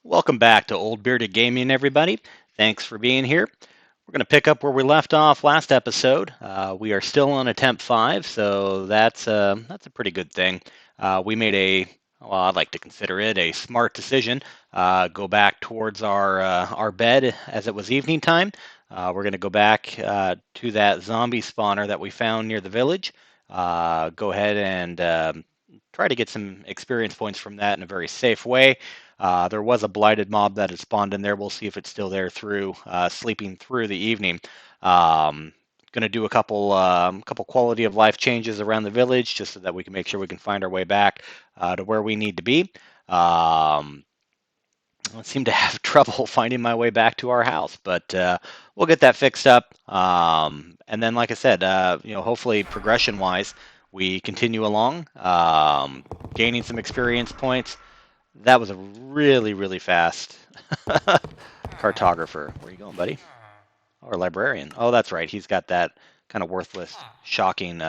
Welcome back to Old Bearded Gaming, everybody. Thanks for being here. We're going to pick up where we left off last episode. We are still on attempt 5, so that's a pretty good thing. We made well, I'd like to consider it a smart decision. Go back towards our bed as it was evening time. We're going to go back to that zombie spawner that we found near the village. Go ahead and try to get some experience points from that in a very safe way. There was a blighted mob that had spawned in there. We'll see if it's still there through sleeping through the evening. Going to do a couple quality of life changes around the village just so that we can make sure we can find our way back to where we need to be. I seem to have trouble finding my way back to our house, but we'll get that fixed up. And then, like I said, hopefully progression-wise, we continue along, gaining some experience points. That was a really, really fast cartographer. Where are you going, buddy? Or librarian. Oh, that's right. He's got that kind of worthless, shocking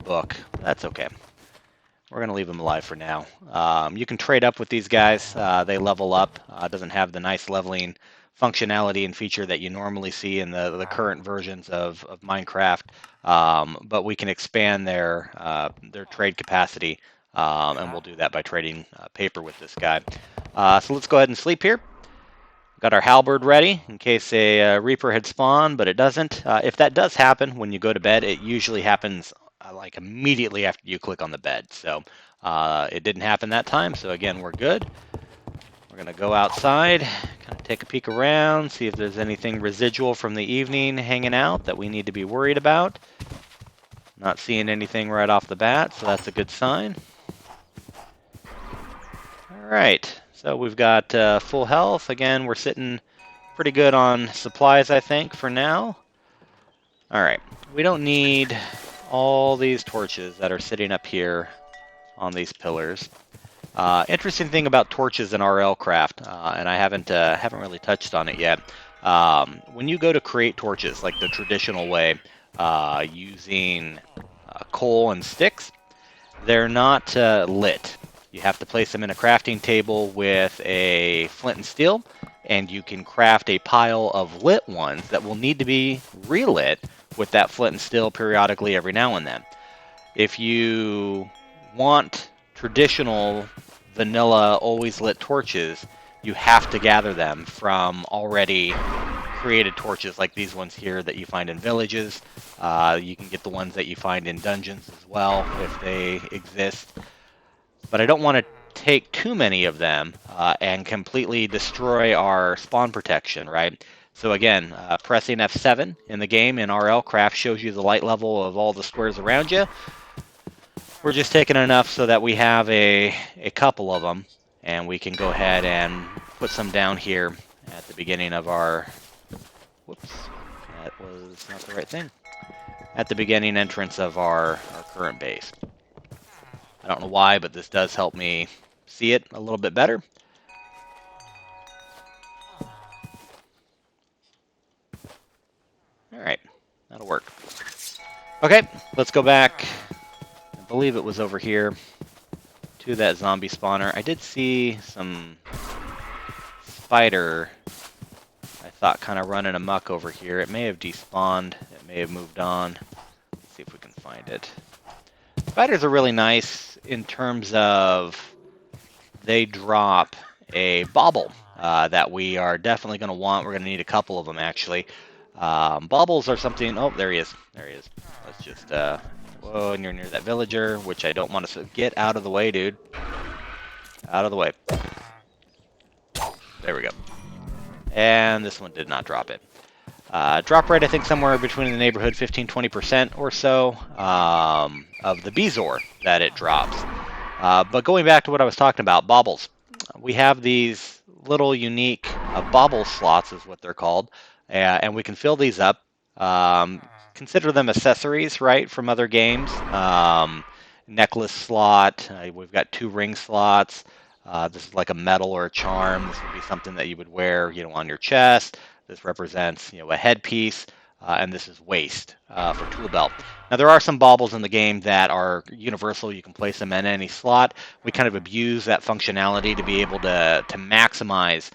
book. That's okay. We're going to leave him alive for now. You can trade up with these guys. They level up. Doesn't have the nice leveling functionality and feature that you normally see in the current versions of Minecraft, but we can expand their trade capacity, and we'll do that by trading paper with this guy. So let's go ahead and sleep here. Got our halberd ready in case a Reaper had spawned, but it doesn't. If that does happen when you go to bed, it usually happens like immediately after you click on the bed. So it didn't happen that time. So again, we're good. We're going to go outside, kind of take a peek around, see if there's anything residual from the evening hanging out that we need to be worried about. Not seeing anything right off the bat, so that's a good sign. All right, so we've got full health. Again, we're sitting pretty good on supplies, I think, for now. All right, we don't need all these torches that are sitting up here on these pillars. Interesting thing about torches in RlCraft, and I haven't really touched on it yet. When you go to create torches, like the traditional way, using coal and sticks, they're not lit. You have to place them in a crafting table with a flint and steel, and you can craft a pile of lit ones that will need to be relit with that flint and steel periodically every now and then. If you want traditional vanilla always lit torches, you have to gather them from already created torches like these ones here that you find in villages. You can get the ones that you find in dungeons as well if they exist. But I don't want to take too many of them and completely destroy our spawn protection, right? So again, pressing F7 in the game in RlCraft shows you the light level of all the squares around you. We're just taking enough so that we have a couple of them, and we can go ahead and put some down here at the beginning of our... Whoops, that was not the right thing. At the beginning entrance of our current base. I don't know why, but this does help me see it a little bit better. All right, that'll work. Okay, let's go back. I believe it was over here to that zombie spawner. I did see some spider, I thought, kind of running amok over here. It may have despawned. It may have moved on. Let's see if we can find it. Spiders are really nice in terms of they drop a bauble that we are definitely going to want. We're going to need a couple of them, actually. Baubles are something... Oh, there he is. There he is. Let's just... Whoa, and you're near that villager, which I don't want to... Get out of the way, dude. Out of the way. There we go. And this one did not drop it. Drop rate, I think, somewhere between the neighborhood 15-20% or so of the bezoar that it drops. But going back to what I was talking about, baubles. We have these little unique bobble slots is what they're called, and we can fill these up. Consider them accessories, right, from other games. Necklace slot. We've got 2 ring slots. This is like a medal or a charm. This would be something that you would wear, on your chest. This represents, a headpiece. and this is waste for tool belt. Now there are some baubles in the game that are universal. You can place them in any slot. We kind of abuse that functionality to be able to maximize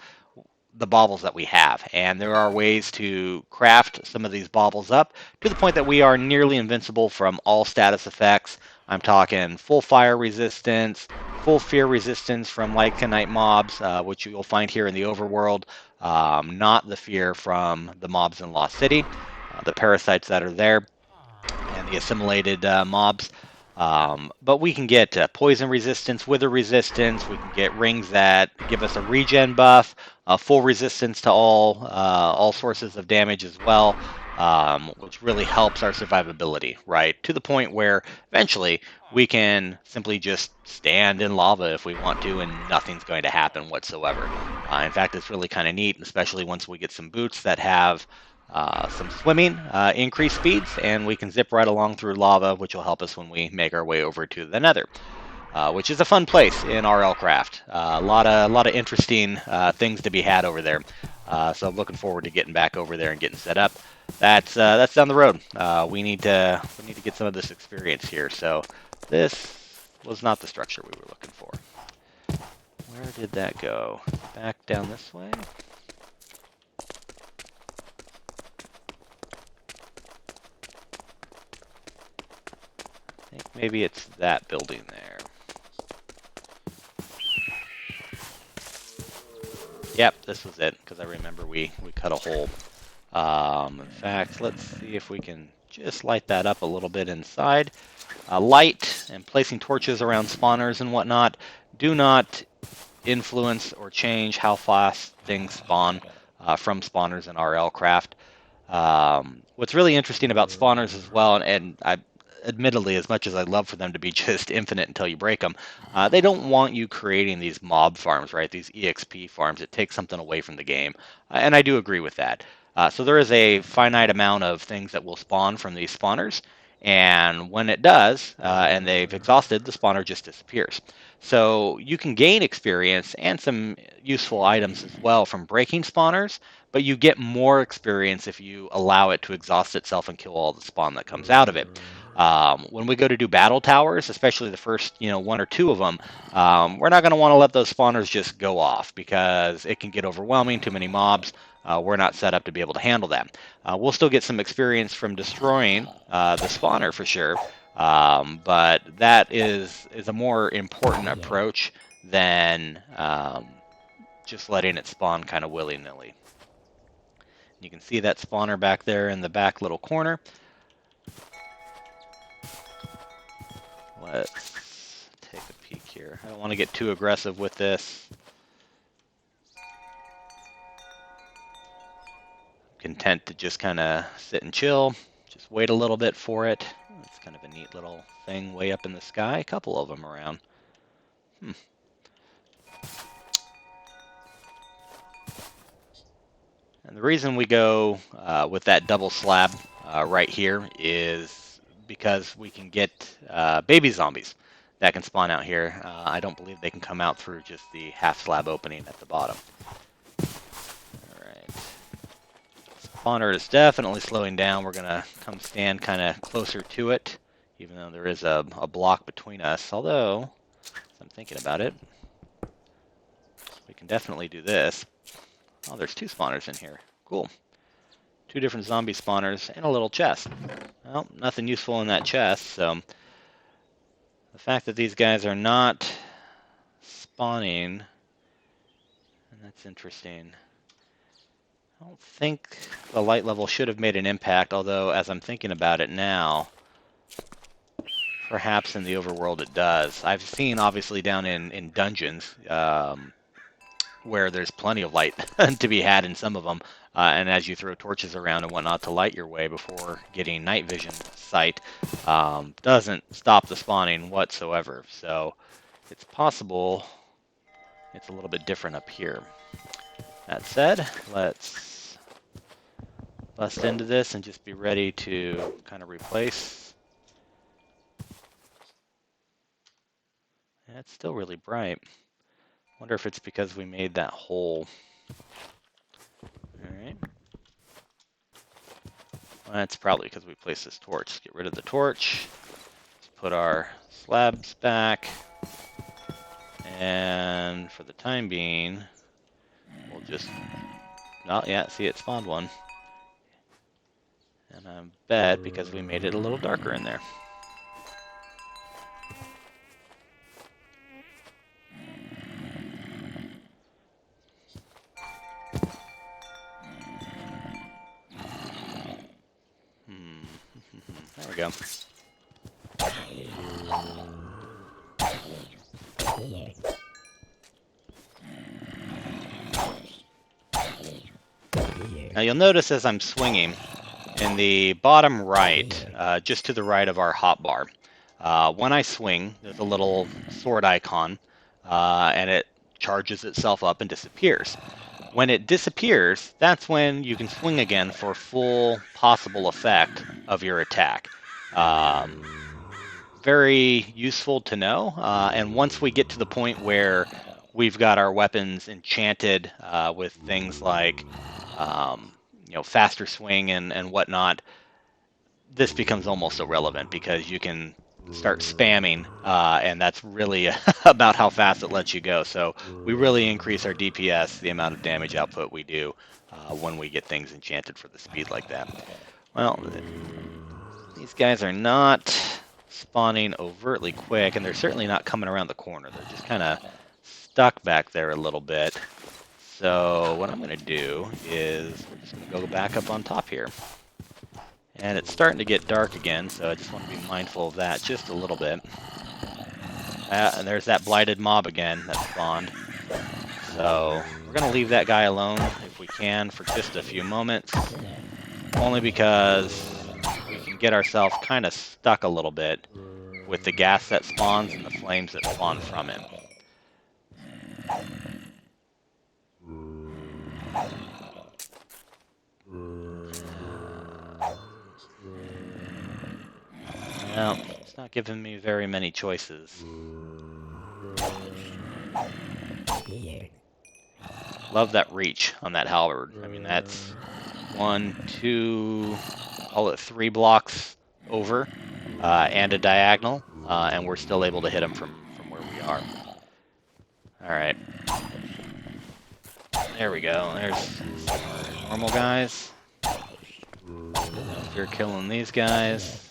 the baubles that we have, and there are ways to craft some of these baubles up to the point that we are nearly invincible from all status effects. I'm talking full fire resistance, full fear resistance from Lycanite mobs, which you'll find here in the overworld, not the fear from the mobs in Lost City, the parasites that are there, and the assimilated mobs. But we can get poison resistance, wither resistance. We can get rings that give us a regen buff, full resistance to all sources of damage as well, which really helps our survivability, right? To the point where eventually we can simply just stand in lava if we want to, and nothing's going to happen whatsoever. In fact, it's really kind of neat, especially once we get some boots that have some swimming, increased speeds, and we can zip right along through lava, which will help us when we make our way over to the Nether, which is a fun place in RlCraft. A lot of interesting things to be had over there. So I'm looking forward to getting back over there and getting set up. That's down the road. We need to get some of this experience here. So this was not the structure we were looking for. Where did that go? Back down this way. I think maybe it's that building there. Yep, this was it, because I remember we cut a hole. In fact, let's see if we can just light that up a little bit inside. Light and placing torches around spawners and whatnot do not influence or change how fast things spawn from spawners in RlCraft. What's really interesting about spawners as well, and I admittedly, as much as I'd love for them to be just infinite until you break them, they don't want you creating these mob farms, right? These EXP farms. It takes something away from the game, and I do agree with that. So there is a finite amount of things that will spawn from these spawners, and when it does, and they've exhausted, the spawner just disappears. So you can gain experience and some useful items as well from breaking spawners, but you get more experience if you allow it to exhaust itself and kill all the spawn that comes out of it. When we go to do battle towers, especially the first, one or two of them, we're not going to want to let those spawners just go off because it can get overwhelming, too many mobs. We're not set up to be able to handle that. We'll still get some experience from destroying the spawner for sure, but that is a more important approach than just letting it spawn kind of willy-nilly. You can see that spawner back there in the back little corner. Let's take a peek here. I don't want to get too aggressive with this. Content to just kind of sit and chill. Just wait a little bit for it. It's kind of a neat little thing way up in the sky. A couple of them around. And the reason we go with that double slab right here is because we can get baby zombies that can spawn out here. I don't believe they can come out through just the half slab opening at the bottom. Alright. Spawner is definitely slowing down. We're going to come stand kind of closer to it, even though there is a block between us. Although, as I'm thinking about it, we can definitely do this. Oh, there's two spawners in here. Cool. Two different zombie spawners and a little chest. Well, nothing useful in that chest, so the fact that these guys are not spawning, and that's interesting. I don't think the light level should have made an impact, although as I'm thinking about it now, perhaps in the overworld it does. I've seen, obviously, down in dungeons, where there's plenty of light to be had in some of them, and as you throw torches around and whatnot to light your way before getting night vision sight, doesn't stop the spawning whatsoever. So it's possible it's a little bit different up here. That said, let's bust into this and just be ready to kind of replace. Yeah, it's still really bright. Wonder if it's because we made that hole. All right. That's probably because we placed this torch. Let's get rid of the torch. Let's put our slabs back. And for the time being, we'll just... Oh, yeah, see, it spawned one. And I bet because we made it a little darker in there. There we go. Now you'll notice as I'm swinging, in the bottom right, just to the right of our hotbar, when I swing, there's a little sword icon, and it charges itself up and disappears. When it disappears, that's when you can swing again for full possible effect of your attack. Very useful to know, and once we get to the point where we've got our weapons enchanted with things like faster swing and whatnot, this becomes almost irrelevant because you can start spamming, and that's really about how fast it lets you go. So we really increase our DPS, the amount of damage output we do when we get things enchanted for the speed like that. Well, these guys are not spawning overtly quick, and they're certainly not coming around the corner. They're just kind of stuck back there a little bit. So what I'm going to do is we're just going to go back up on top here. And it's starting to get dark again, so I just want to be mindful of that just a little bit. And there's that blighted mob again that spawned. So we're going to leave that guy alone if we can for just a few moments. Only because we can get ourselves kind of stuck a little bit with the gas that spawns and the flames that spawn from him. Well, it's not giving me very many choices. Love that reach on that halberd. I mean, that's 1, 2, call it 3 blocks over, and a diagonal, and we're still able to hit them from where we are. Alright. There we go. There's normal guys. If you're killing these guys.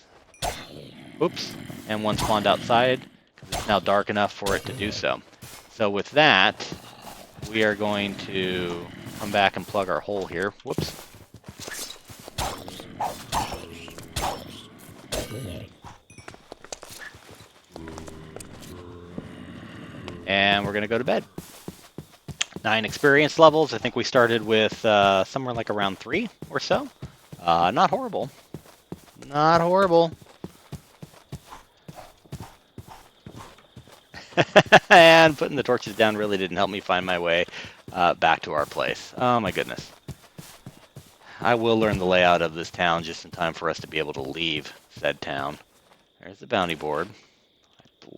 Oops, and one spawned outside, because it's now dark enough for it to do so. So with that, we are going to come back and plug our hole here. Whoops. And we're going to go to bed. 9 experience levels. I think we started with somewhere like around 3 or so. Not horrible. Not horrible. And putting the torches down really didn't help me find my way back to our place. Oh my goodness. I will learn the layout of this town just in time for us to be able to leave said town. There's the bounty board.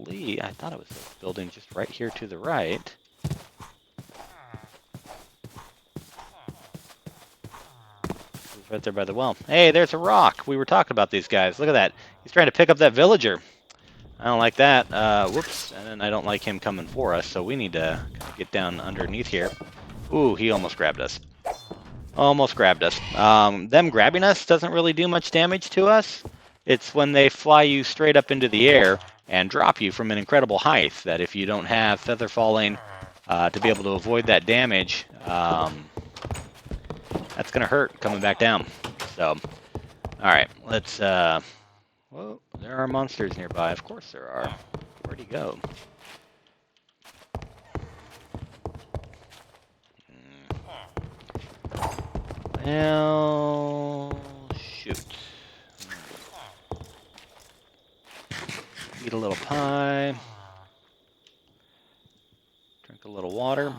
I thought it was this building just right here to the right. It's right there by the well. Hey, there's a rock. We were talking about these guys. Look at that. He's trying to pick up that villager. I don't like that. Whoops. And then I don't like him coming for us, so we need to kind of get down underneath here. Ooh, he almost grabbed us. Almost grabbed us. Them grabbing us doesn't really do much damage to us. It's when they fly you straight up into the air and drop you from an incredible height that if you don't have feather falling to be able to avoid that damage, that's going to hurt coming back down. So, alright, let's... Whoa, there are monsters nearby. Of course there are. Where'd he go? Well, shoot. Eat a little pie. Drink a little water.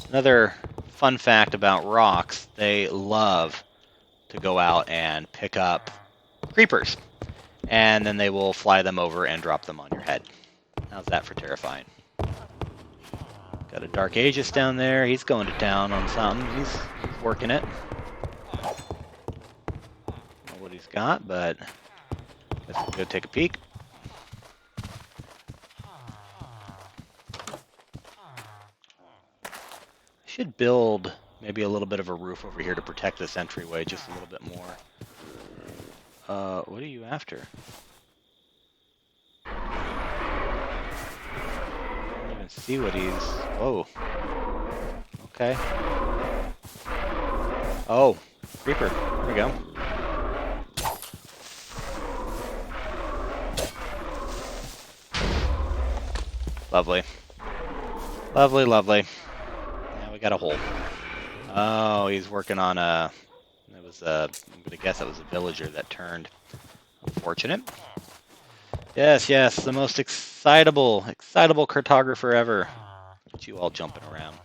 Another fun fact about rocks, they love to go out and pick up creepers. And then they will fly them over and drop them on your head. How's that for terrifying? Got a Dark Aegis down there. He's going to town on something. He's working it. Don't know what he's got, but guess we'll go take a peek. Should build maybe a little bit of a roof over here to protect this entryway just a little bit more. What are you after? I don't even see what he's... Whoa. Okay. Oh, creeper. There we go. Lovely. Lovely, lovely. Now we got a hole. Oh, he's working on a... It was a... I'm going to guess that was a villager that turned. Unfortunate. Yes, yes, the most excitable cartographer ever. Look at you all jumping around.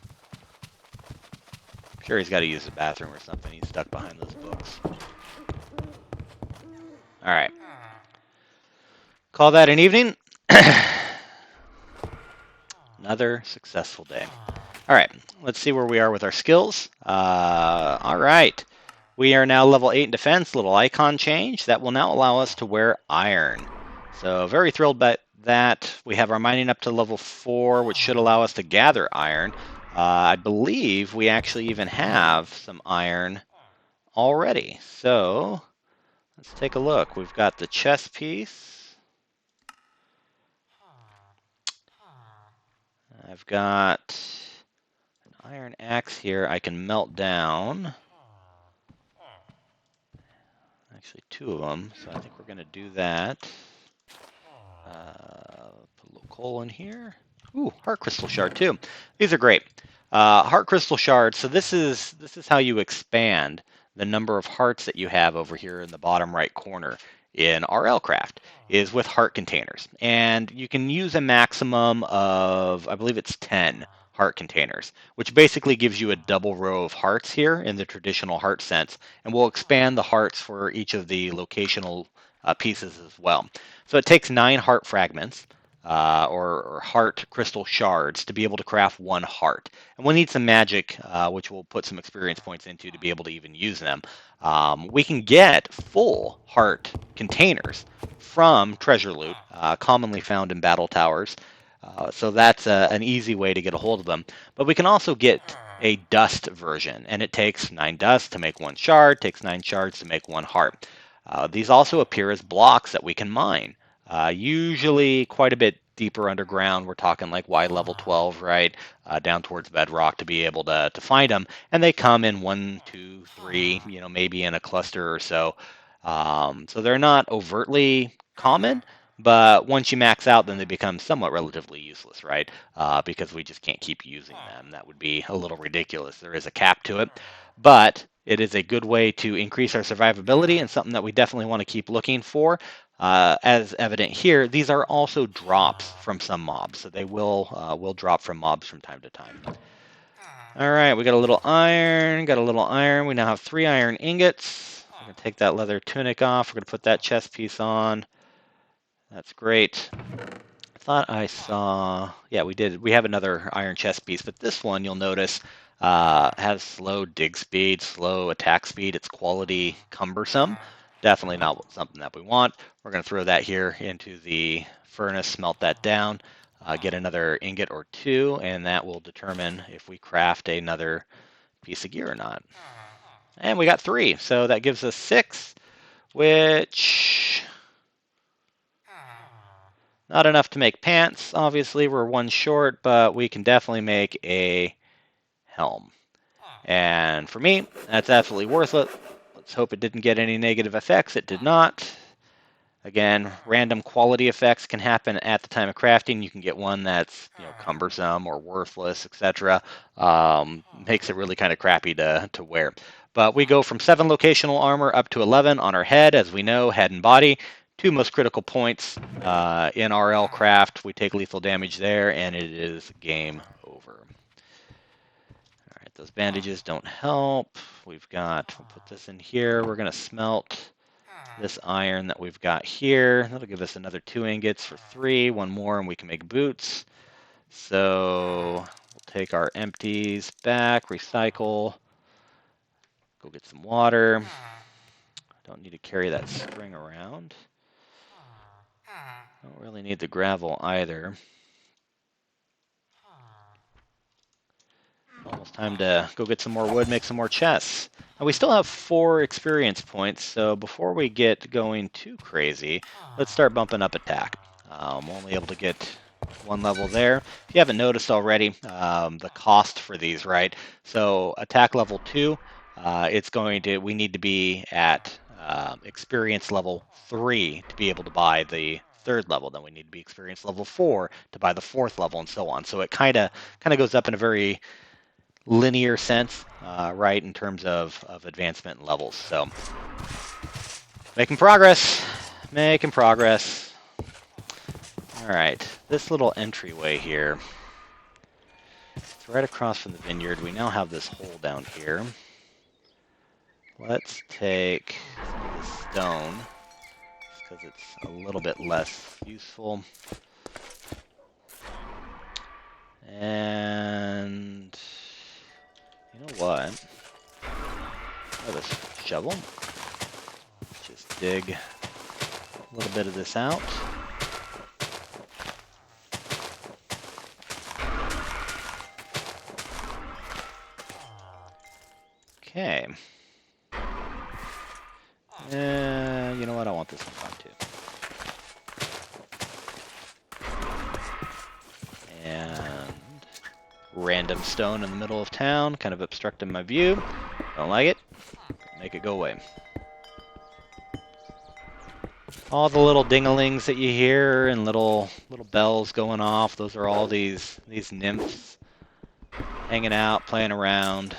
I'm sure he's got to use the bathroom or something. He's stuck behind those books. All right. Call that an evening. Another successful day. All right, let's see where we are with our skills. All right. We are now level 8 in defense, little icon change. That will now allow us to wear iron. So very thrilled by that. We have our mining up to level 4, which should allow us to gather iron. I believe we actually even have some iron already. So let's take a look. We've got the chest piece. I've got an iron axe here I can melt down. Actually, 2 of them, so I think we're going to do that. Put a little coal in here. Ooh, heart crystal shard too. These are great. Heart crystal shards. So this is how you expand the number of hearts that you have over here in the bottom right corner in RlCraft, is with heart containers. And you can use a maximum of, I believe it's 10 heart containers, which basically gives you a double row of hearts here in the traditional heart sense. And we'll expand the hearts for each of the locational pieces as well. So it takes 9 heart fragments. Or heart crystal shards to be able to craft 1 heart. And we'll need some magic, which we'll put some experience points into to be able to even use them. We can get full heart containers from treasure loot, commonly found in battle towers. So that's an easy way to get a hold of them. But we can also get a dust version, and it takes 9 dust to make 1 shard, takes 9 shards to make 1 heart. These also appear as blocks that we can mine. Usually quite a bit deeper underground. We're talking like Y level 12, right? Down towards bedrock to be able to find them. And they come in 1, 2, 3, maybe in a cluster or so. So they're not overtly common, but once you max out, then they become somewhat relatively useless, right? Because we just can't keep using them. That would be a little ridiculous. There is a cap to it. But it is a good way to increase our survivability and something that we definitely want to keep looking for. As evident here, these are also drops from some mobs, so they will drop from mobs from time to time. All right, we got a little iron, We now have 3 iron ingots. We're going to take that leather tunic off. We're going to put that chest piece on. That's great. I thought I saw, yeah, we did. We have another iron chest piece, but this one, you'll notice, has slow dig speed, slow attack speed. It's quality cumbersome. Definitely not something that we want. We're going to throw that here into the furnace, smelt that down, get another ingot or 2, and that will determine if we craft another piece of gear or not. And we got 3, so that gives us 6, which... not enough to make pants. Obviously, we're 1 short, but we can definitely make a helm. And for me, that's absolutely worth it. Let's hope it didn't get any negative effects. It did not. Again, random quality effects can happen at the time of crafting. You can get one that's cumbersome or worthless, etc. Makes it really kind of crappy to wear. But we go from 7 locational armor up to 11 on our head, as we know, head and body. 2 most critical points in RlCraft. We take lethal damage there, and it is game over. All right, those bandages don't help. We'll put this in here. We're going to smelt this iron that we've got here. That'll give us another 2 ingots for 3. 1 more, and we can make boots. So we'll take our empties back, recycle, go get some water. Don't need to carry that string around. Don't really need the gravel either. Almost time to go get some more wood, make some more chests. And we still have 4 experience points, so before we get going too crazy, let's start bumping up attack. I'm only able to get 1 level there. If you haven't noticed already, the cost for these, right? So attack level 2, we need to be at experience level 3 to be able to buy the 3rd level. Then we need to be experience level 4 to buy the 4th level, and so on. So it kind of goes up in a very linear sense, right, in terms of advancement and levels. So making progress. All right, this little entryway here, it's right across from the vineyard. We now have this hole down here. Let's take some of the stone, because it's a little bit less useful. And you know what? I have a shovel. Just dig a little bit of this out. Okay. You know what? I want this one too. And random stone in the middle of town, kind of obstructing my view. Don't like it. Make it go away. All the little dinglings that you hear and little bells going off, those are all these nymphs hanging out, playing around.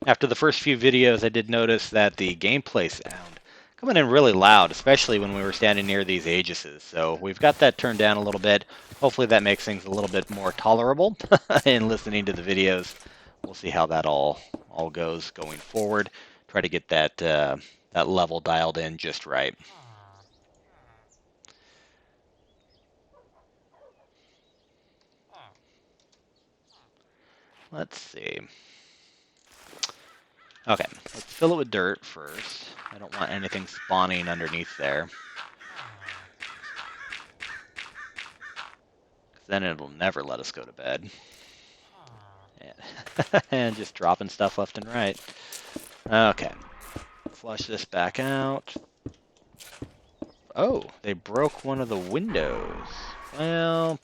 After the first few videos, I did notice that the gameplay sound coming in really loud, especially when we were standing near these Aegises. So we've got that turned down a little bit. Hopefully that makes things a little bit more tolerable in listening to the videos. We'll see how that all goes going forward. Try to get that that level dialed in just right. Let's see. Okay, let's fill it with dirt first. I don't want anything spawning underneath there. Because then it'll never let us go to bed. And just dropping stuff left and right. Okay. Flush this back out. Oh, they broke one of the windows. Well,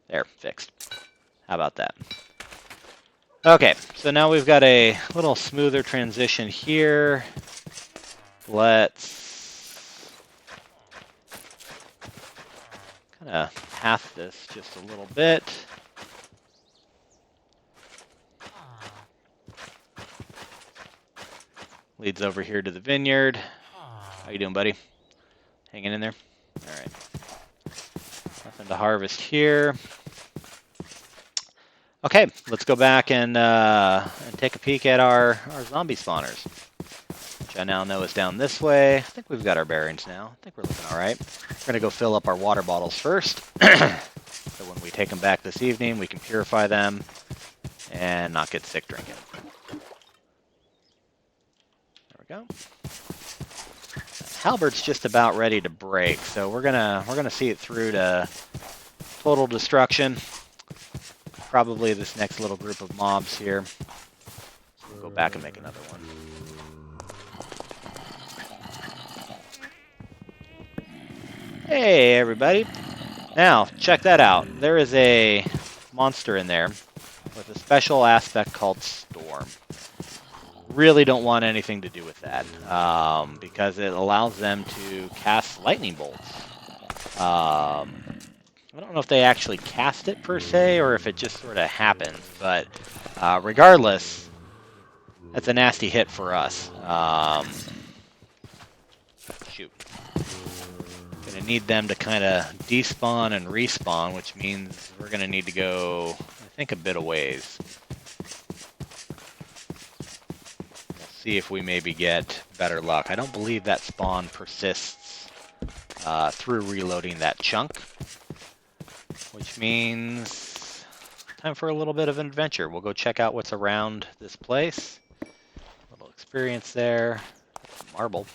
there, fixed. How about that? Okay, so now we've got a little smoother transition here. Let's kind of half this just a little bit. Leads over here to the vineyard. How you doing, buddy? Hanging in there? All right. Nothing to harvest here. Okay, let's go back and take a peek at our zombie spawners, which I now know is down this way. I think we've got our bearings now. I think we're looking all right. We're going to go fill up our water bottles first. So when we take them back this evening, we can purify them and not get sick drinking. There we go. Halbert's just about ready to break, so we're gonna see it through to total destruction. Probably this next little group of mobs here. We'll go back and make another one. Hey everybody! Now check that out. There is a monster in there with a special aspect called Storm. Really don't want anything to do with that because it allows them to cast lightning bolts. I don't know if they actually cast it per se or if it just sort of happens, but regardless, that's a nasty hit for us. Shoot. Gonna need them to kind of despawn and respawn, which means we're gonna need to go, I think, a bit of ways. See if we maybe get better luck. I don't believe that spawn persists through reloading that chunk, which means time for a little bit of an adventure. We'll go check out what's around this place. A little experience there. Marble.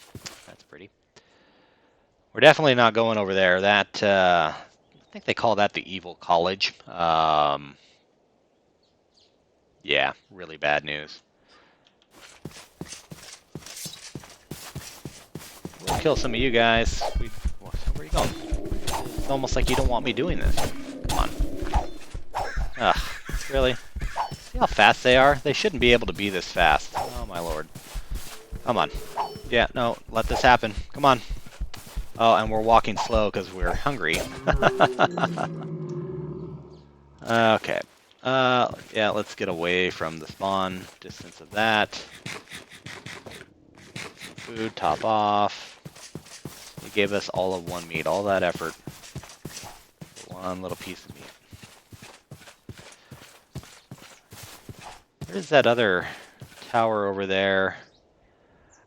That's pretty. We're definitely not going over there. That I think they call that the Evil College. Yeah, really bad news. We'll kill some of you guys. Where are you going? It's almost like you don't want me doing this. Come on. Ugh, really? See how fast they are? They shouldn't be able to be this fast. Oh my lord. Come on. Yeah, no, let this happen. Come on. Oh, and we're walking slow because we're hungry. Okay. Yeah, let's get away from the spawn distance of that. Food, top off. He gave us all of one meat, all that effort. One little piece of meat. Where's that other tower over there?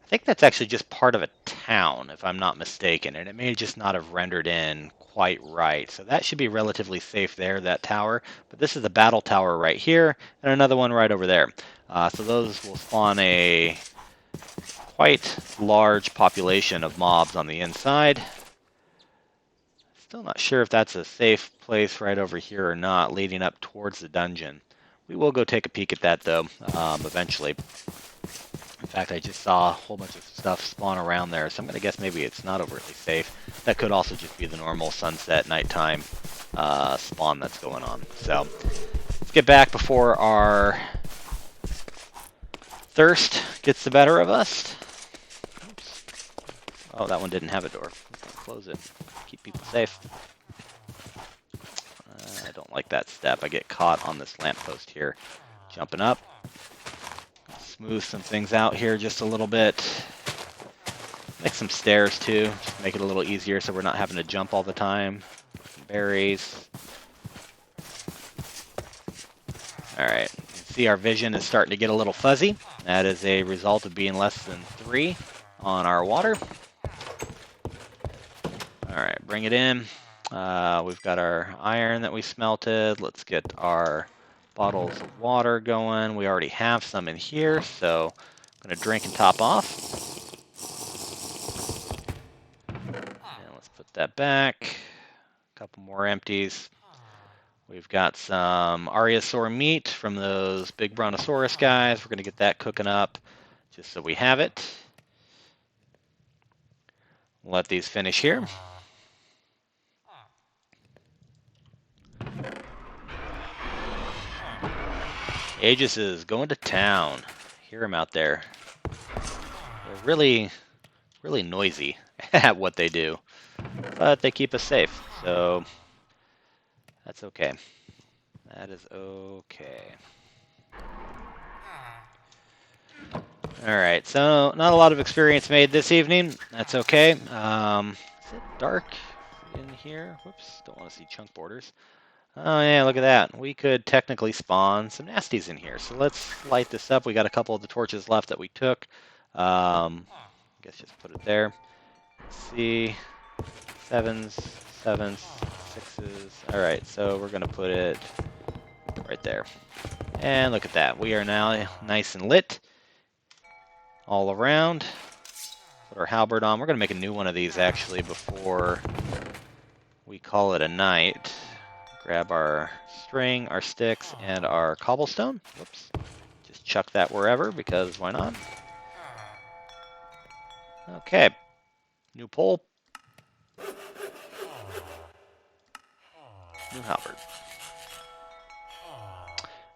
I think that's actually just part of a town, if I'm not mistaken, and it may just not have rendered in quite right. So that should be relatively safe there, that tower. But this is the battle tower right here, and another one right over there. So those will spawn a quite large population of mobs on the inside. Still not sure if that's a safe place right over here or not, leading up towards the dungeon. We will go take a peek at that, though, eventually. In fact, I just saw a whole bunch of stuff spawn around there, so I'm going to guess maybe it's not overtly safe. That could also just be the normal sunset, nighttime spawn that's going on. So, let's get back before our thirst gets the better of us. Oops. Oh, that one didn't have a door. Close it. Keep people safe. I don't like that step. I get caught on this lamppost here. Jumping up. Smooth some things out here just a little bit. Make some stairs too, just make it a little easier so we're not having to jump all the time. Some berries. Alright, you can see our vision is starting to get a little fuzzy. That is a result of being less than 3 on our water. Alright, bring it in. We've got our iron that we smelted. Let's get our bottles of water going. We already have some in here, so I'm going to drink and top off. And let's put that back. A couple more empties. We've got some Ariosaur meat from those big Brontosaurus guys. We're going to get that cooking up just so we have it. Let these finish here. Aegis is going to town. Hear him out there. They're really noisy at what they do, but they keep us safe, so that's okay. That is okay. Alright, so not a lot of experience made this evening. That's okay. Is it dark in here? Whoops, don't want to see chunk borders. Oh yeah, look at that. We could technically spawn some nasties in here. So let's light this up. We got a couple of the torches left that we took. I guess just put it there. Let's see. 7s, 7s, 6s. Alright, so we're going to put it right there. And look at that. We are now nice and lit all around. Put our halberd on. We're going to make a new one of these actually before we call it a night. Grab our string, our sticks, and our cobblestone. Whoops. Just chuck that wherever, because why not? Okay. New pole. New halberd.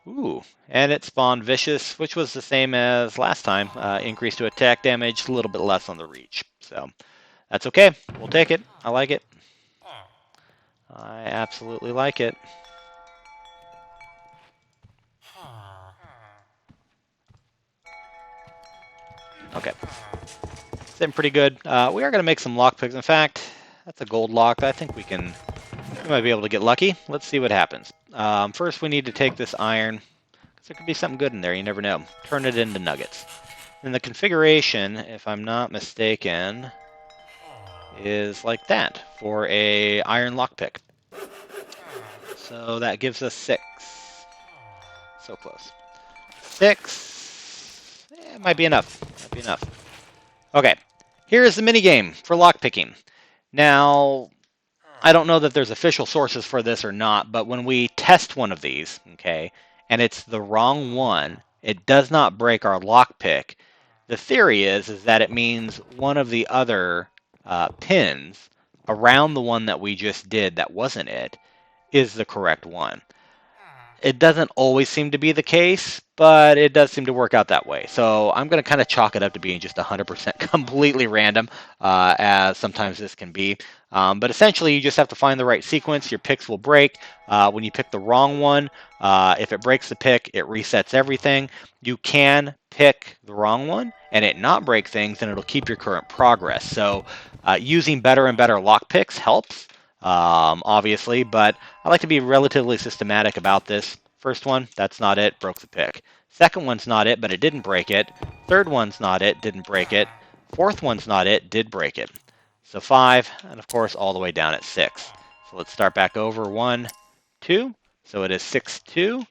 Ooh, and it spawned Vicious, which was the same as last time. Increase to attack damage, a little bit less on the reach. So, that's okay. We'll take it. I like it. I absolutely like it. Okay. Sitting pretty good. We are going to make some lockpicks. In fact, that's a gold lock. I think we might be able to get lucky. Let's see what happens. First, we need to take this iron, because there could be something good in there. You never know. Turn it into nuggets. And the configuration, if I'm not mistaken, is like that for a iron lockpick. So that gives us 6. So close. 6. It might be enough. Might be enough. Okay. Here's the mini game for lockpicking. Now, I don't know that there's official sources for this or not, but when we test one of these, okay, and it's the wrong one, it does not break our lockpick. The theory is that it means one of the other pins around the one that we just did that wasn't it is the correct one. It doesn't always seem to be the case, but it does seem to work out that way. So I'm going to kind of chalk it up to being just 100% completely random, as sometimes this can be. But essentially, you just have to find the right sequence. Your picks will break. When you pick the wrong one, if it breaks the pick, it resets everything. You can pick the wrong one and it not break things, and it'll keep your current progress. So using better and better lock picks helps, obviously, but I like to be relatively systematic about this. First one, that's not it, broke the pick. Second one's not it, but it didn't break it. Third one's not it, didn't break it. Fourth one's not it, did break it. So 5, and of course all the way down at 6. So let's start back over. 1, 2. So it is 6, 2,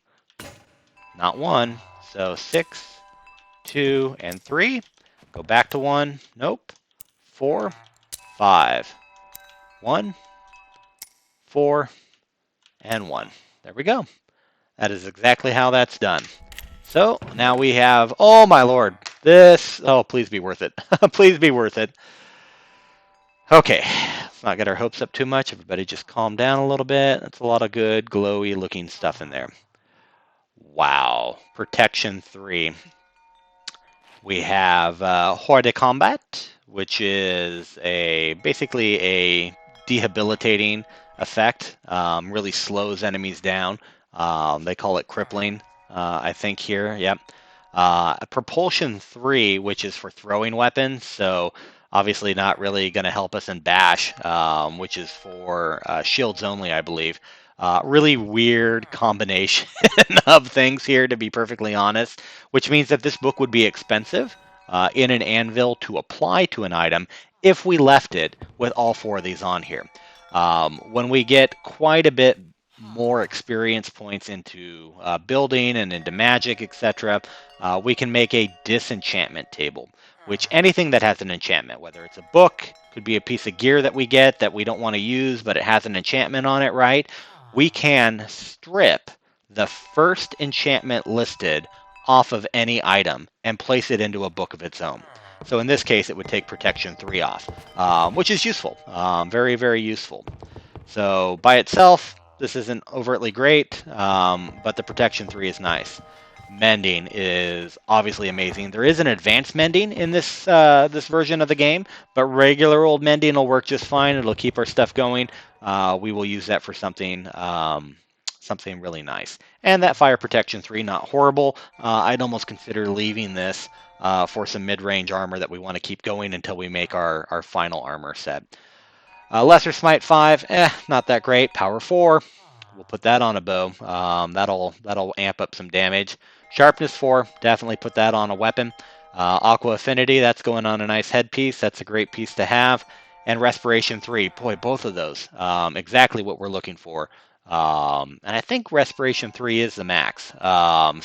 not 1. So 6, 2, and 3. Go back to 1. Nope. 4, 5. 1, 4, and 1. There we go. That is exactly how that's done. So now we have, oh my lord, this, oh, please be worth it. Please be worth it. Okay, let's not get our hopes up too much. Everybody just calm down a little bit. That's a lot of good, glowy looking stuff in there. Wow, protection 3. We have Hors de Combat, which is basically a debilitating effect. Really slows enemies down. They call it crippling, I think here. Yep. Propulsion 3, which is for throwing weapons. So obviously not really going to help us in Bash, which is for shields only, I believe. Really weird combination of things here, to be perfectly honest, which means that this book would be expensive in an anvil to apply to an item if we left it with all 4 of these on here. When we get quite a bit more experience points into building and into magic, etc., we can make a disenchantment table, which anything that has an enchantment, whether it's a book, could be a piece of gear that we get that we don't want to use, but it has an enchantment on it, right? We can strip the first enchantment listed off of any item and place it into a book of its own. So in this case, it would take protection 3 off, which is useful, very, very useful. So by itself, this isn't overtly great, but the protection 3 is nice. Mending is obviously amazing. There is an advanced mending in this version of the game, but regular old mending will work just fine. It'll keep our stuff going. We will use that for something really nice. And that fire protection 3, not horrible. I'd almost consider leaving this for some mid-range armor that we want to keep going until we make our final armor set. Lesser Smite 5, not that great. Power 4, we'll put that on a bow. That'll amp up some damage. Sharpness 4, definitely put that on a weapon. Aqua Affinity, that's going on a nice headpiece. That's a great piece to have. And Respiration 3, boy, both of those, exactly what we're looking for. And I think Respiration 3 is the max.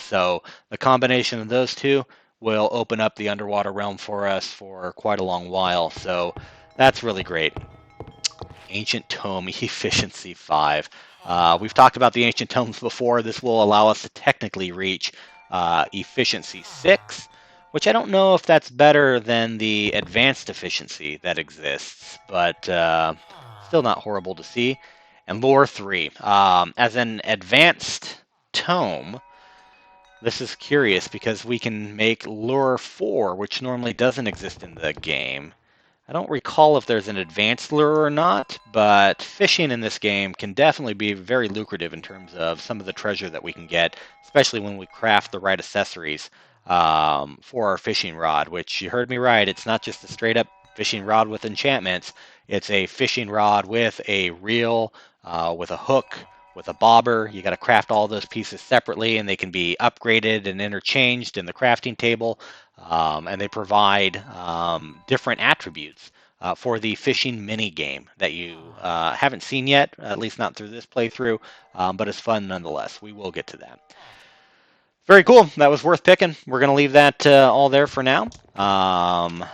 So the combination of those two will open up the underwater realm for us for quite a long while. So that's really great. Ancient Tome Efficiency 5. We've talked about the Ancient Tomes before. This will allow us to technically reach Efficiency 6, which I don't know if that's better than the Advanced Efficiency that exists, but still not horrible to see. And Lore 3. As an Advanced Tome, this is curious because we can make Lure 4, which normally doesn't exist in the game. I don't recall if there's an advanced lure or not, but fishing in this game can definitely be very lucrative in terms of some of the treasure that we can get, especially when we craft the right accessories for our fishing rod, which you heard me right, it's not just a straight up fishing rod with enchantments. It's a fishing rod with a reel, with a hook, with a bobber. You got to craft all those pieces separately, and they can be upgraded and interchanged in the crafting table. And they provide different attributes for the fishing mini game that you haven't seen yet, at least not through this playthrough, but it's fun nonetheless. We will get to that. Very cool. That was worth picking. We're going to leave that all there for now. And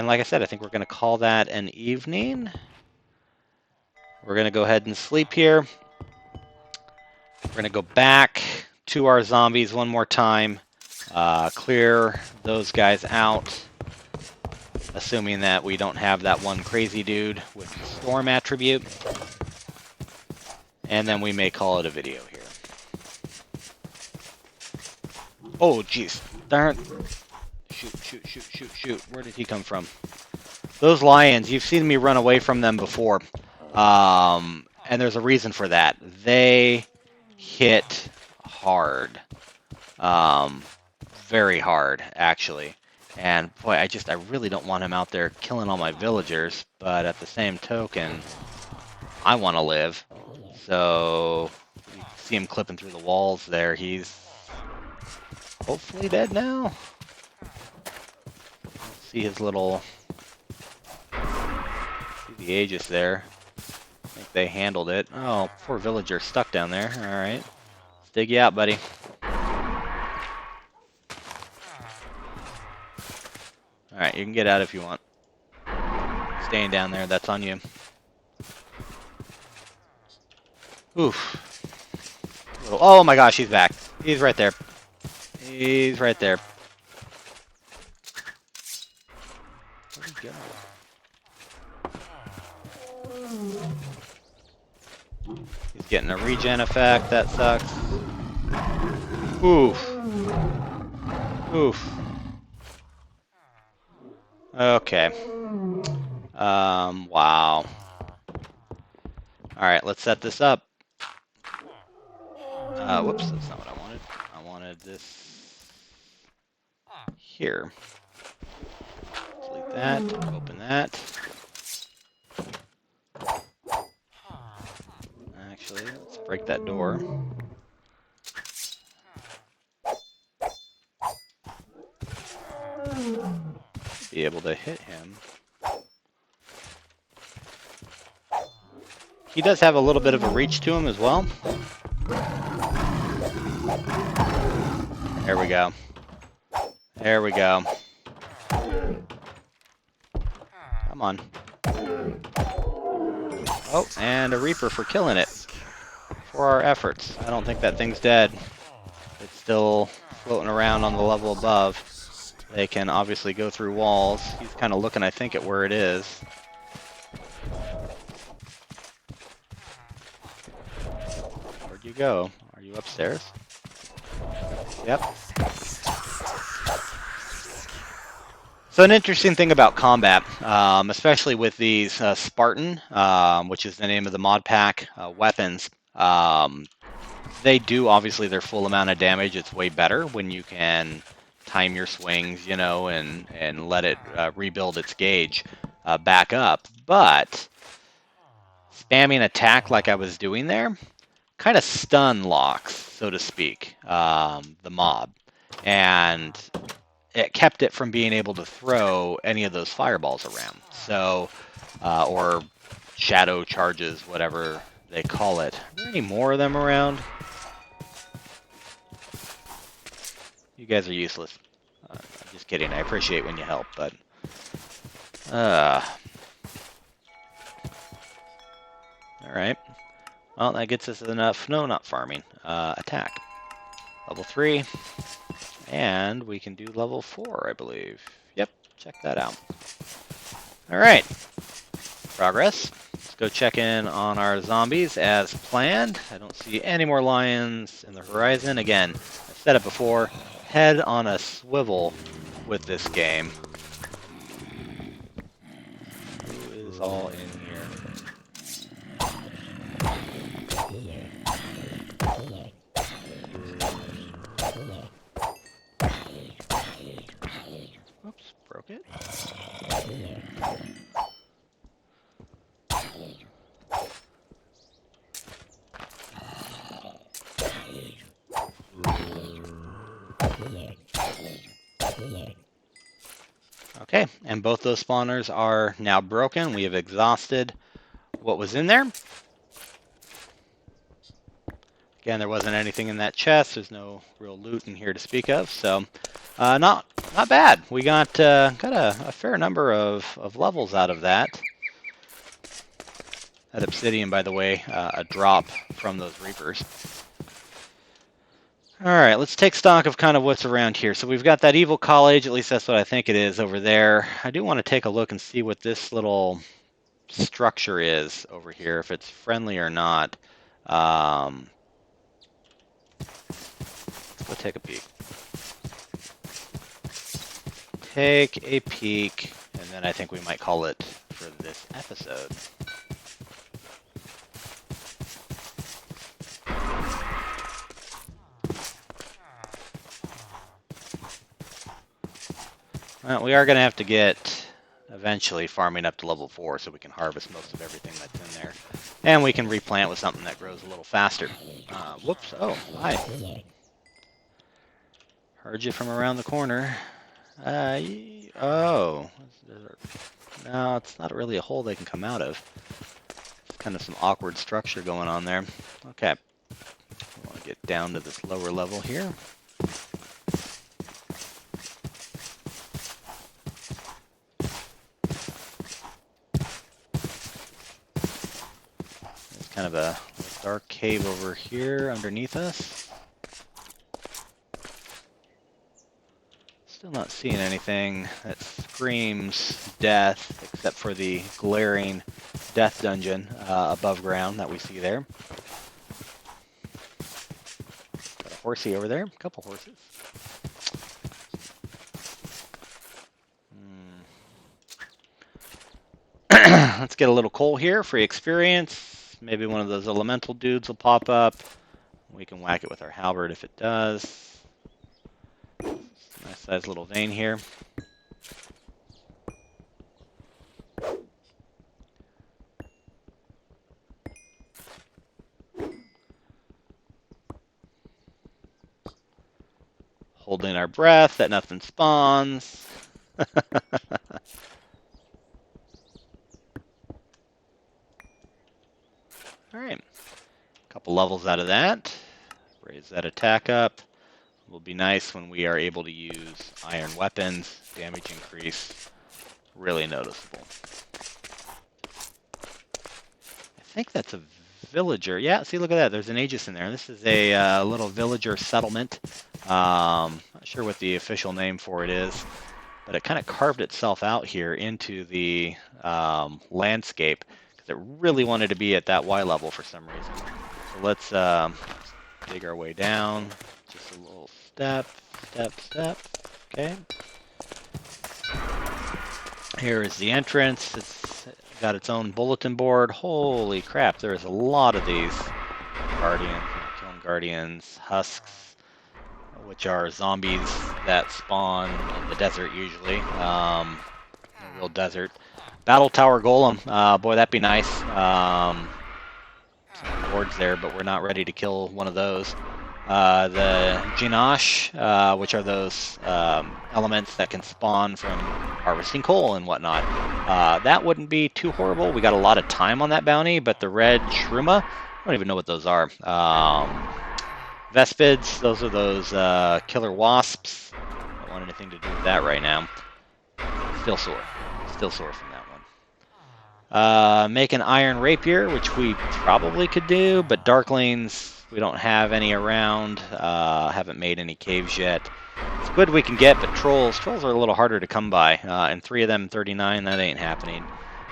like I said, I think we're going to call that an evening. We're going to go ahead and sleep here. We're going to go back to our zombies one more time. Clear those guys out. Assuming that we don't have that one crazy dude with the storm attribute. And then we may call it a video here. Oh, jeez. Darn. Shoot. Where did he come from? Those lions, you've seen me run away from them before. And there's a reason for that. They hit hard. Very hard, actually. And boy, I really don't want him out there killing all my villagers. But at the same token, I want to live. So, you see him clipping through the walls there. He's hopefully dead now. See his little... See the Aegis there. I think they handled it. Oh, poor villager stuck down there. Alright. Let's dig you out, buddy. Alright, you can get out if you want. Staying down there, that's on you. Oof. Oh my gosh, he's back. He's right there. He's right there. Where'd he go? He's getting a regen effect. That sucks. Oof. Oof. Okay. Wow. Alright, let's set this up. Whoops, that's not what I wanted. I wanted this here. Delete that, open that. Actually, let's break that door. Be able to hit him. He does have a little bit of a reach to him as well. There we go. There we go. Come on. Oh, and a Reaper for killing it. For our efforts. I don't think that thing's dead. It's still floating around on the level above. They can obviously go through walls. He's kind of looking, I think, at where it is. Where'd you go? Are you upstairs? Yep. So an interesting thing about combat, especially with these Spartan, which is the name of the mod pack, weapons, they do obviously their full amount of damage. It's way better when you can time your swings, you know, and let it rebuild its gauge back up. But spamming attack like I was doing there kind of stun locks, so to speak, the mob. And it kept it from being able to throw any of those fireballs around. So, or shadow charges, whatever they call it. Are there any more of them around? You guys are useless. Just kidding. I appreciate when you help, but... Alright. Well, that gets us enough... No, not farming. Attack. Level 3. And we can do level 4, I believe. Yep, check that out. Alright. Progress. Let's go check in on our zombies as planned. I don't see any more lions in the horizon. Again, I've said it before. Head on a swivel with this game. Who is all in here? Oops, broke it. Okay, and both those spawners are now broken. We have exhausted what was in there. Again, there wasn't anything in that chest. There's no real loot in here to speak of, so not bad. We got a fair number of levels out of that. That obsidian, by the way, a drop from those reapers. All right, let's take stock of kind of what's around here. So we've got that evil college, at least that's what I think it is over there. I do want to take a look and see what this little structure is over here, if it's friendly or not. Let's go take a peek. Take a peek, and then I think we might call it for this episode. Well, we are going to have to get eventually farming up to level 4 so we can harvest most of everything that's in there. And we can replant with something that grows a little faster. Whoops. Oh, hi. Heard you from around the corner. Oh. No, it's not really a hole they can come out of. It's kind of some awkward structure going on there. Okay. I want to get down to this lower level here. Kind of a dark cave over here underneath us. Still not seeing anything that screams death, except for the glaring death dungeon above ground that we see there. Got a horsey over there, a couple horses. Let's get a little coal here, free experience. Maybe one of those elemental dudes will pop up. We can whack it with our halberd if it does. Nice sized little vein here. Holding our breath that nothing spawns. Alright, a couple levels out of that. Raise that attack up. Will be nice when we are able to use iron weapons. Damage increase, really noticeable. I think that's a villager. Yeah, see, look at that. There's an Aegis in there. This is a little villager settlement. Not sure what the official name for it is, but it kind of carved itself out here into the landscape. It really wanted to be at that Y level for some reason. So let's dig our way down. Just a little step. Okay. Here is the entrance. It's got its own bulletin board. Holy crap, there's a lot of these guardians, killing guardians, husks, which are zombies that spawn in the desert usually. A real desert. Battle Tower Golem, boy, that'd be nice. Some boards there, but we're not ready to kill one of those. The Jinash, which are those elements that can spawn from harvesting coal and whatnot. That wouldn't be too horrible. We got a lot of time on that bounty, but the red Shruma, I don't even know what those are. Vespids, those are those killer wasps. I don't want anything to do with that right now. Still sore from that one. Make an iron rapier, which we probably could do, but darklings, we don't have any around. Haven't made any caves yet. Squid we can get, but trolls are a little harder to come by. And 3 of them 39, that ain't happening.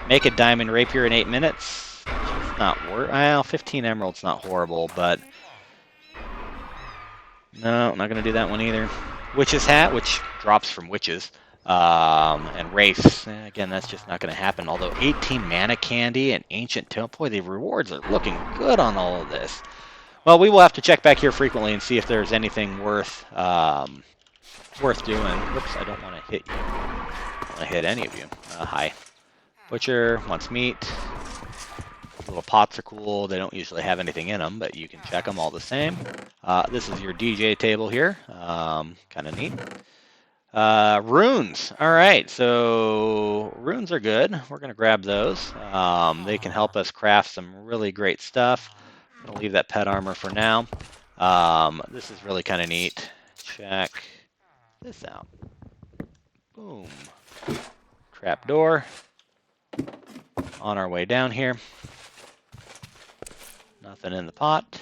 Make a diamond rapier in 8 minutes. It's not worth. Well, 15 emeralds not horrible, but no, not gonna do that one either. Witch's hat, which drops from witches. And Wraiths, again, that's just not going to happen. Although 18 mana candy and ancient tome, boy, the rewards are looking good on all of this. Well, we will have to check back here frequently and see if there's anything worth doing. Whoops, I don't want to hit you. I don't want to hit any of you. Hi. Butcher wants meat. Little pots are cool. They don't usually have anything in them, but you can check them all the same. This is your DJ table here. Kind of neat. Runes. All right, so runes are good. We're going to grab those. They can help us craft some really great stuff. I'm gonna leave that pet armor for now. This is really kind of neat. Check this out. Boom. Trap door. On our way down here. Nothing in the pot.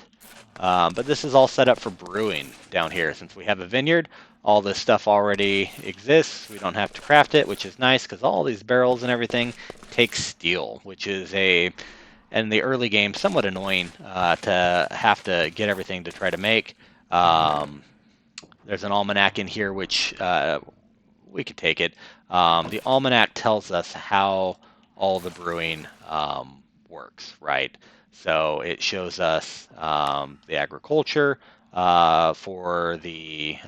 But this is all set up for brewing down here. Since we have a vineyard, all this stuff already exists. We don't have to craft it, which is nice because all these barrels and everything take steel, which is in the early game, somewhat annoying to have to get everything to try to make. There's an almanac in here, which we could take it. The almanac tells us how all the brewing works, right? So it shows us the agriculture for the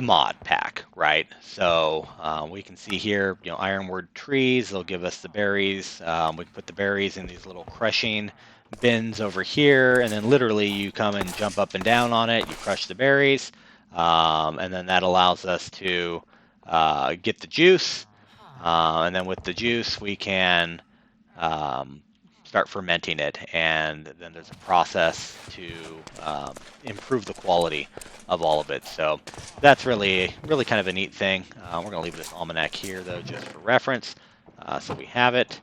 mod pack, right? So we can see here, ironwood trees. They'll give us the berries. We can put the berries in these little crushing bins over here, and then literally you come and jump up and down on it. You crush the berries, and then that allows us to get the juice. And then with the juice, we can start fermenting it, and then there's a process to improve the quality of all of it. So that's really kind of a neat thing. We're going to leave this almanac here, though, just for reference, so we have it.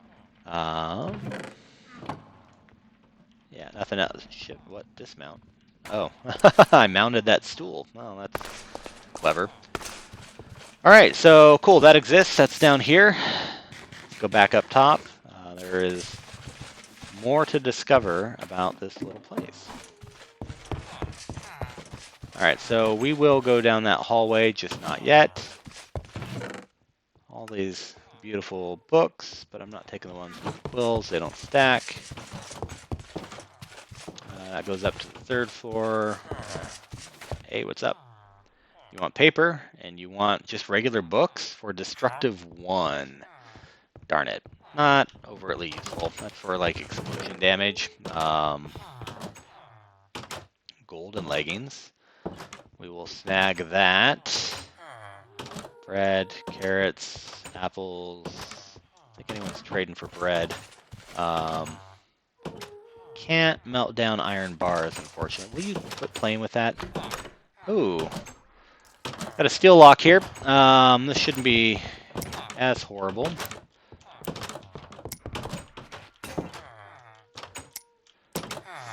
Yeah, nothing else. Shit, what? Dismount. Oh, I mounted that stool. Oh, that's clever. All right, so cool. That exists. That's down here. Let's go back up top. There is more to discover about this little place. All right, so we will go down that hallway, just not yet. All these beautiful books, but I'm not taking the ones with the quills. They don't stack. That goes up to the 3rd floor. Hey, what's up? You want paper, and you want just regular books for Destructive 1. Darn it. Not overtly useful. That's for, like, explosion damage. Gold and leggings. We will snag that. Bread, carrots, apples. I think anyone's trading for bread. Can't melt down iron bars, unfortunately. Will you quit playing with that? Ooh. Got a steel lock here. This shouldn't be as horrible.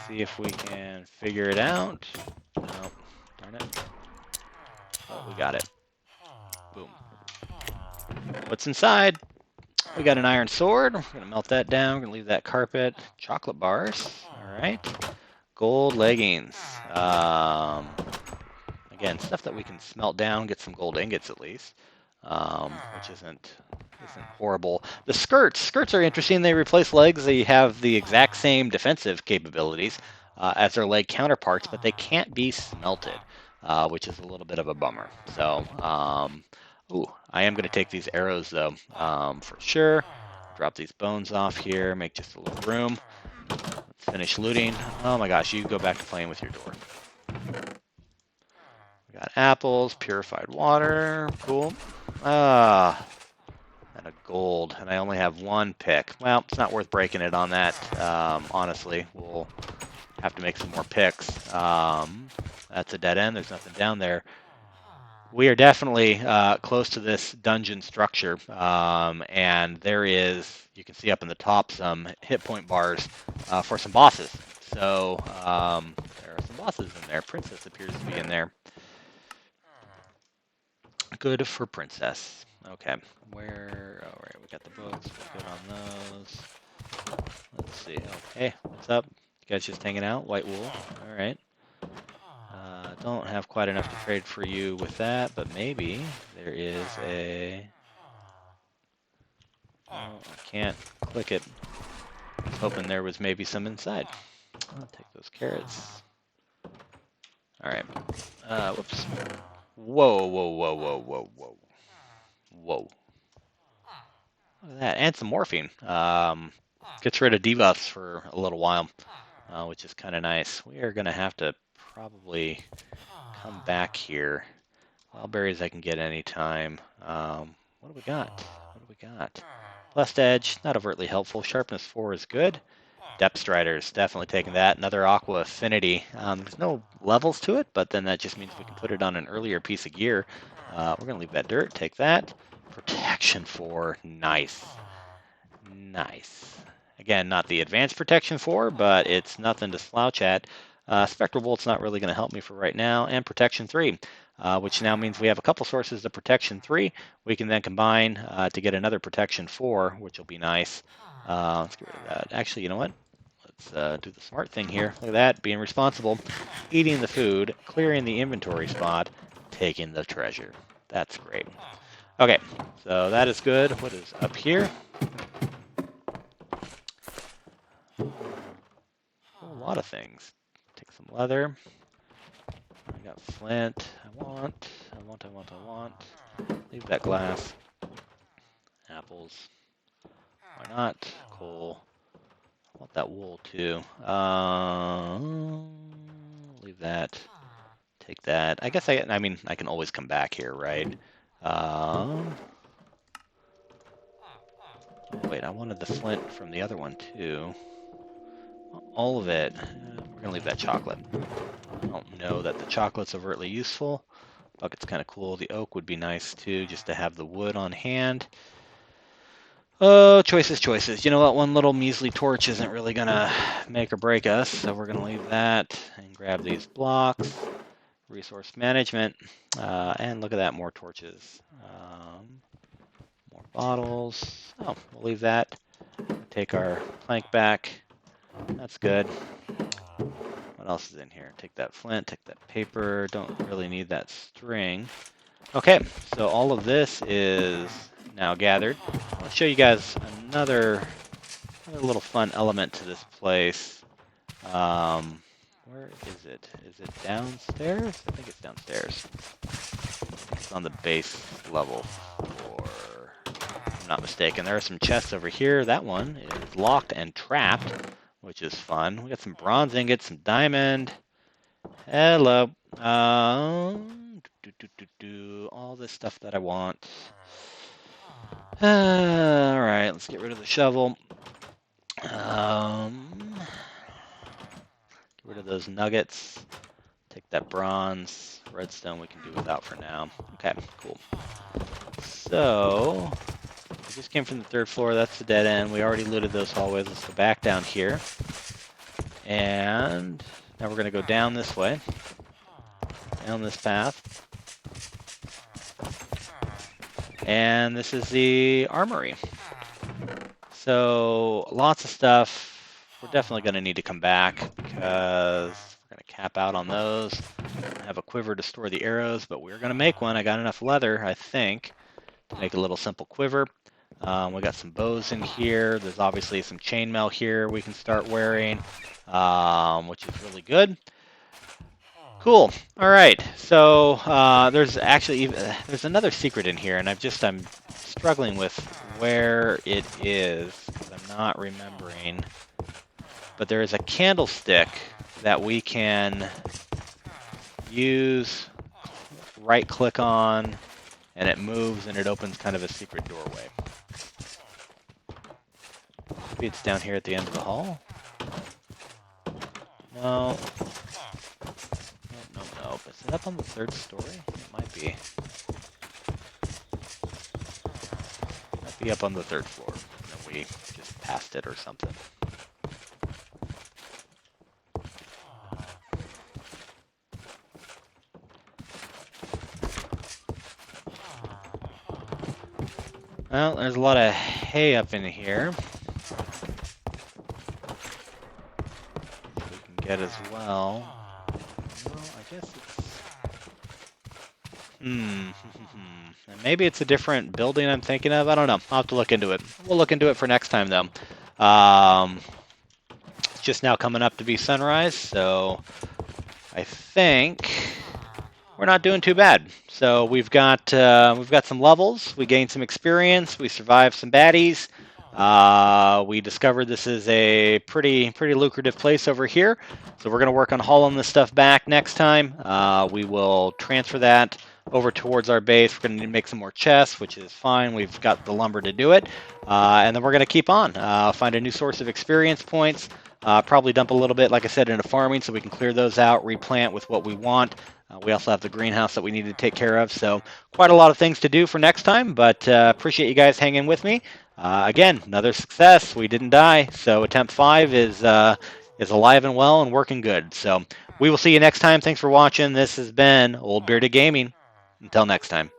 See if we can figure it out. No, darn it. Oh, we got it. Boom. What's inside? We got an iron sword. We're going to melt that down. We're going to leave that carpet. Chocolate bars. All right. Gold leggings. Again, stuff that we can smelt down, get some gold ingots at least, which isn't horrible. The skirts are interesting. They replace legs. They have the exact same defensive capabilities as their leg counterparts, but they can't be smelted, which is a little bit of a bummer. So, I am going to take these arrows though, for sure. Drop these bones off here, make just a little room. Let's finish looting. Oh my gosh, you go back to playing with your door. We got apples, purified water, cool. And a gold, and I only have 1 pick. Well, it's not worth breaking it on that, honestly. We'll have to make some more picks. That's a dead end. There's nothing down there. We are definitely close to this dungeon structure, and there is, you can see up in the top, some hit point bars for some bosses. So there are some bosses in there. Princess appears to be in there. Good for Princess. Okay, where? All right, we got the books. We're good on those. Let's see. Okay, what's up? You guys just hanging out? White wool. All right. Don't have quite enough to trade for you with that, but maybe there is a... Oh, I can't click it. I was hoping there was maybe some inside. I'll take those carrots. All right. Whoops. Whoa, whoa, whoa, whoa, whoa, whoa. Whoa. Look at that. And some morphine. Gets rid of debuffs for a little while, which is kind of nice. We are going to have to probably come back here. Wild berries I can get anytime. What do we got? What do we got? Blessed Edge, not overtly helpful. Sharpness 4 is good. Depth Striders, definitely taking that. Another Aqua Affinity. There's no levels to it, but then that just means we can put it on an earlier piece of gear. We're going to leave that dirt, take that. Protection 4, nice. Nice. Again, not the advanced protection 4, but it's nothing to slouch at. Spectral Bolt's not really going to help me for right now. And protection 3, which now means we have a couple sources of protection 3. We can then combine to get another protection 4, which will be nice. Let's get rid of that. Actually, you know what? Let's do the smart thing here. Look at that, being responsible. Eating the food, clearing the inventory spot, taking the treasure. That's great. Okay, so that is good. What is up here? A lot of things. Take some leather. I got flint. I want. Leave that glass. Apples. Why not? Coal. I want that wool too. Leave that. Take that. I guess I mean, I can always come back here, right? Wait, I wanted the flint from the other one too. All of it. We're gonna leave that chocolate. I don't know that the chocolate's overtly useful. Bucket's kind of cool. The oak would be nice too, just to have the wood on hand. Oh, choices. You know what? One little measly torch isn't really gonna make or break us, so we're gonna leave that and grab these blocks. Resource management, and look at that, more torches. More bottles. Oh, we'll leave that. Take our plank back. That's good. What else is in here? Take that flint, take that paper. Don't really need that string. Okay, so all of this is now gathered. I'll show you guys another little fun element to this place. Where is it? Is it downstairs? I think it's downstairs. It's on the base level, or if I'm not mistaken. There are some chests over here. That one is locked and trapped, which is fun. We got some bronze ingots, some diamond. Hello. All this stuff that I want. All right, let's get rid of the shovel. Get rid of those nuggets. Take that bronze. Redstone we can do without for now. Okay, cool. So, we just came from the 3rd floor. That's the dead end. We already looted those hallways. Let's go back down here. And now we're going to go down this way. Down this path. And this is the armory. So, lots of stuff. We're definitely going to need to come back because we're going to cap out on those. I have a quiver to store the arrows, but we're going to make one. I got enough leather, I think, to make a little simple quiver. We got some bows in here. There's obviously some chainmail here we can start wearing, which is really good. Cool. All right. So there's actually there's another secret in here, and I'm struggling with where it is because I'm not remembering. But there is a candlestick that we can use, right-click on, and it moves and it opens kind of a secret doorway. Maybe it's down here at the end of the hall. No. Is it up on the 3rd story? It might be. Might be up on the 3rd floor. And we just passed it or something. Well, there's a lot of hay up in here. We can get as well. Well, I guess it's... Maybe it's a different building I'm thinking of. I don't know. I'll have to look into it. We'll look into it for next time, though. It's just now coming up to be sunrise, so I think we're not doing too bad. So we've got some levels. We gained some experience. We survived some baddies. We discovered this is a pretty lucrative place over here. So we're going to work on hauling this stuff back next time. We will transfer that over towards our base. We're going to need to make some more chests, which is fine. We've got the lumber to do it. And then we're going to keep on. Find a new source of experience points. Probably dump a little bit, like I said, into farming so we can clear those out, replant with what we want. We also have the greenhouse that we need to take care of. So quite a lot of things to do for next time, but appreciate you guys hanging with me. Again, another success. We didn't die. So attempt 5 is alive and well and working good. So we will see you next time. Thanks for watching. This has been Old Bearded Gaming. Until next time.